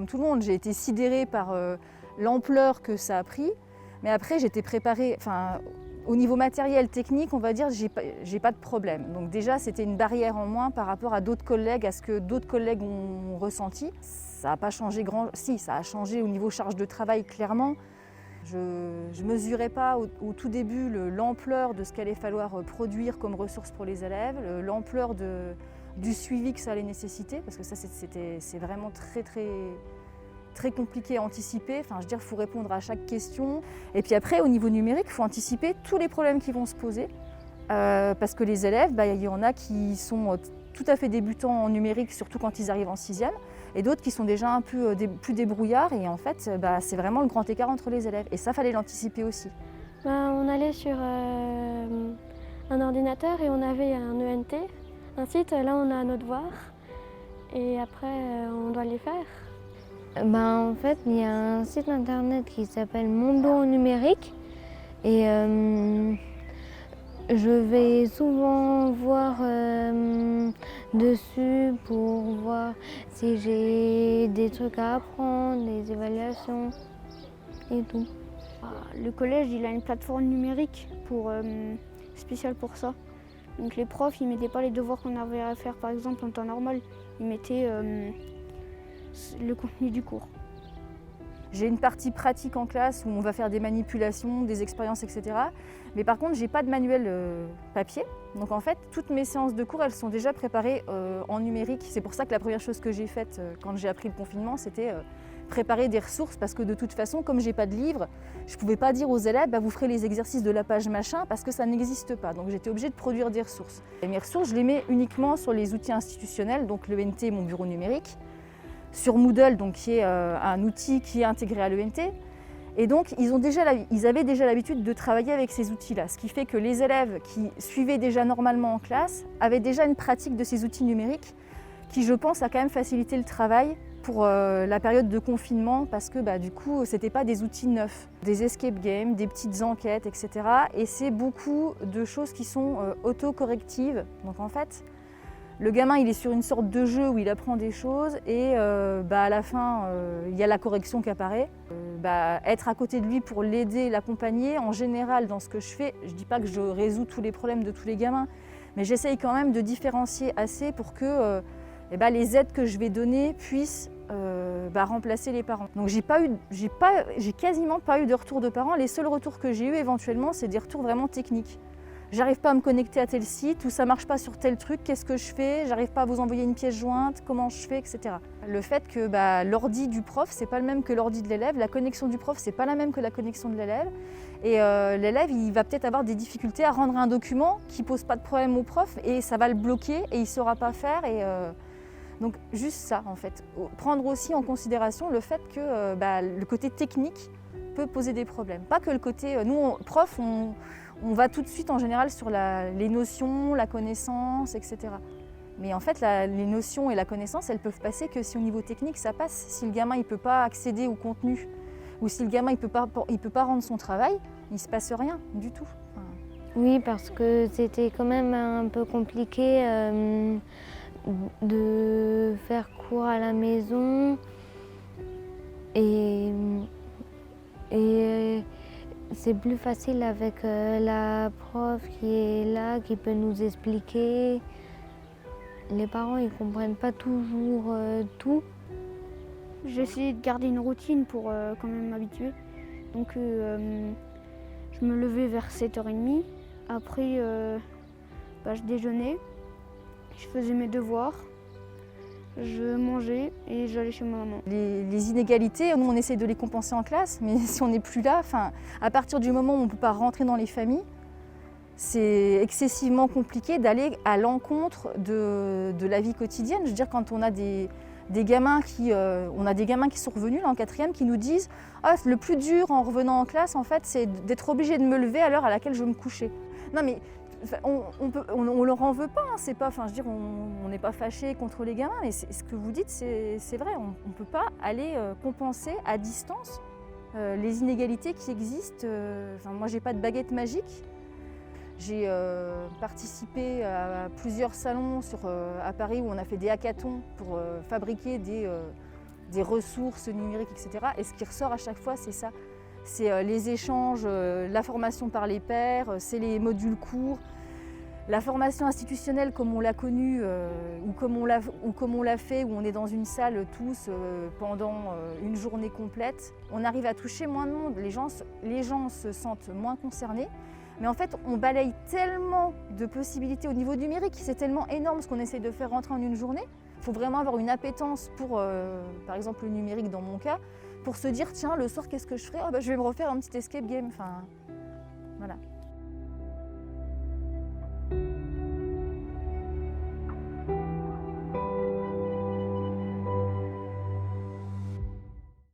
tout le monde. J'ai été sidérée par l'ampleur que ça a pris. Mais après, j'étais préparée, au niveau matériel, technique, on va dire, j'ai pas de problème. Donc déjà, c'était une barrière en moins par rapport à d'autres collègues, à ce que d'autres collègues ont ressenti. Ça n'a pas changé si, ça a changé au niveau charge de travail, clairement. Je ne mesurais pas au tout début l'ampleur de ce qu'il allait falloir produire comme ressources pour les élèves, l'ampleur du suivi que ça allait nécessiter, parce que ça, c'est vraiment très compliqué à anticiper. Il faut répondre à chaque question. Et puis après, au niveau numérique, il faut anticiper tous les problèmes qui vont se poser. Parce que les élèves, il y en a qui sont tout à fait débutants en numérique, surtout quand ils arrivent en 6e, et d'autres qui sont déjà un peu plus débrouillards. Et en fait, c'est vraiment le grand écart entre les élèves. Et ça, fallait l'anticiper aussi. On allait sur un ordinateur et on avait un ENT, un site. Là, on a nos devoirs et après, on doit les faire. En fait, il y a un site internet qui s'appelle Mondo numérique et je vais souvent voir dessus pour voir si j'ai des trucs à apprendre, des évaluations et tout. Le collège, il a une plateforme numérique spéciale pour ça. Donc les profs, ils ne mettaient pas les devoirs qu'on avait à faire par exemple en temps normal, ils mettaient le contenu du cours. J'ai une partie pratique en classe où on va faire des manipulations, des expériences, etc. Mais par contre, je n'ai pas de manuel papier. Donc en fait, toutes mes séances de cours, elles sont déjà préparées en numérique. C'est pour ça que la première chose que j'ai faite quand j'ai appris le confinement, c'était préparer des ressources. Parce que de toute façon, comme je n'ai pas de livre, je ne pouvais pas dire aux élèves vous ferez les exercices de la page machin parce que ça n'existe pas. Donc j'étais obligée de produire des ressources. Et mes ressources, je les mets uniquement sur les outils institutionnels, donc l'ENT, mon bureau numérique, sur Moodle, donc, qui est un outil qui est intégré à l'ENT. Et donc, ils avaient déjà l'habitude de travailler avec ces outils-là, ce qui fait que les élèves qui suivaient déjà normalement en classe avaient déjà une pratique de ces outils numériques qui, je pense, a quand même facilité le travail pour la période de confinement parce que du coup, ce n'était pas des outils neufs, des escape games, des petites enquêtes, etc. Et c'est beaucoup de choses qui sont autocorrectives. Donc en fait, le gamin, il est sur une sorte de jeu où il apprend des choses et à la fin, il y a la correction qui apparaît. Être à côté de lui pour l'aider, l'accompagner, en général, dans ce que je fais, je ne dis pas que je résous tous les problèmes de tous les gamins, mais j'essaye quand même de différencier assez pour que les aides que je vais donner puissent remplacer les parents. Donc j'ai quasiment pas eu de retour de parents. Les seuls retours que j'ai eus éventuellement, c'est des retours vraiment techniques. J'arrive pas à me connecter à tel site ou ça marche pas sur tel truc, qu'est-ce que je fais? J'arrive pas à vous envoyer une pièce jointe, comment je fais, etc. Le fait que l'ordi du prof, c'est pas le même que l'ordi de l'élève, la connexion du prof, c'est pas la même que la connexion de l'élève. Et l'élève, il va peut-être avoir des difficultés à rendre un document qui pose pas de problème au prof et ça va le bloquer et il saura pas faire. Donc juste ça, en fait. Prendre aussi en considération le fait que le côté technique peut poser des problèmes. Pas que le côté... Nous, prof, on va tout de suite en général sur les notions, la connaissance, etc. Mais en fait, les notions et la connaissance, elles peuvent passer que si au niveau technique ça passe. Si le gamin ne peut pas accéder au contenu ou si le gamin il peut pas rendre son travail, il ne se passe rien du tout. Oui, parce que c'était quand même un peu compliqué de faire cours à la maison et c'est plus facile avec la prof qui est là, qui peut nous expliquer. Les parents, ils ne comprennent pas toujours tout. J'ai essayé de garder une routine pour quand même m'habituer. Donc je me levais vers 7h30. Après, je déjeunais, je faisais mes devoirs, je mangeais et j'allais chez ma maman. Les inégalités, nous on essaie de les compenser en classe, mais si on n'est plus là, à partir du moment où on ne peut pas rentrer dans les familles, c'est excessivement compliqué d'aller à l'encontre de la vie quotidienne. Je veux dire, quand on a des gamins qui sont revenus là, en 4e qui nous disent « le plus dur en revenant en classe, en fait, c'est d'être obligé de me lever à l'heure à laquelle je veux me coucher ». Non mais on leur en veut pas, hein, c'est pas, on n'est pas fâché contre les gamins, mais ce que vous dites, c'est vrai, on ne peut pas aller compenser à distance les inégalités qui existent. Moi, j'ai pas de baguette magique. J'ai participé à plusieurs salons à Paris où on a fait des hackathons pour fabriquer des ressources numériques, etc. Et ce qui ressort à chaque fois, c'est ça. C'est les échanges, la formation par les pairs, c'est les modules courts, la formation institutionnelle comme on l'a connue ou comme on l'a fait, où on est dans une salle tous pendant une journée complète. On arrive à toucher moins de monde, les gens se sentent moins concernés. Mais en fait, on balaye tellement de possibilités au niveau numérique, c'est tellement énorme ce qu'on essaie de faire rentrer en une journée. Il faut vraiment avoir une appétence pour, par exemple, le numérique dans mon cas, pour se dire, tiens, le soir, qu'est-ce que je ferai ? Je vais me refaire un petit escape game. Enfin,